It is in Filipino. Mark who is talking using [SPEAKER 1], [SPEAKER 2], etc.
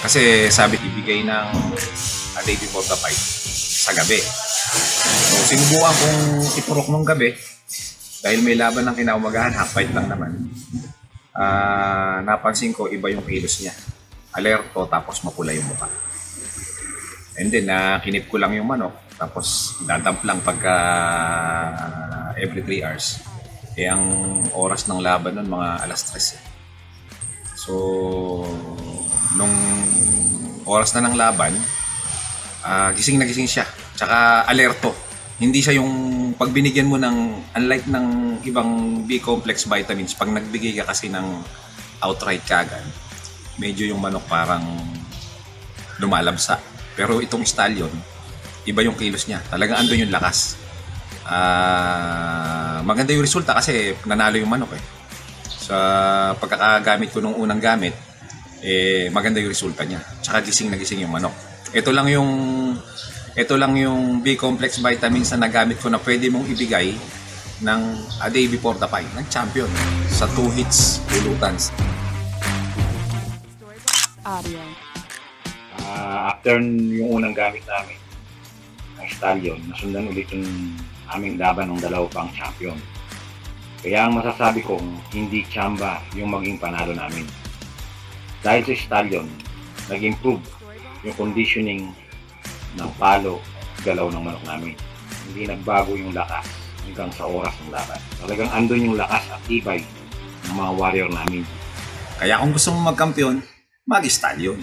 [SPEAKER 1] Kasi sabi ibigay ng a day before the fight sa gabi. So sinubukan kong iturok nung gabi dahil may laban ng kinaumagahan, half fight lang naman. Napansin ko iba yung kilos niya. Alerto tapos mapula yung mukha. And then kinip ko lang yung manok tapos dadamp lang pagka every 3 hours. Ang oras ng laban nun mga alas 3. So nung oras na ng laban, gising na gising siya. Tsaka alerto. Hindi siya yung pag binigyan mo ng, unlike ng ibang B-complex vitamins, pag nagbigay ka kasi ng outright kagad, medyo yung manok parang lumalabsa. Pero itong stallion, iba yung kilos niya. Talagang andun yung lakas. Maganda yung resulta kasi nanalo yung manok eh. Sa pagkakagamit ko nung unang gamit, maganda yung resulta niya. Tsaka gising na gising yung manok. Ito lang yung B-complex vitamins na nagamit ko na pwede mong ibigay ng a day before the fight. Nag-champion sa 2 hits, pulutan.
[SPEAKER 2] After yung unang gamit namin, ang stallion, nasundan ulit yung aming laban ng 2 pang champion. Kaya ang masasabi kong hindi tsamba yung maging panalo namin. Dahil sa stallion, nag-improve yung conditioning ng palo, galaw ng manok namin. Hindi nagbago yung lakas hanggang sa oras ng laban. Talagang andun yung lakas at tibay ng mga warrior namin.
[SPEAKER 1] Kaya kung gusto mong magkampiyon, mag-stallion.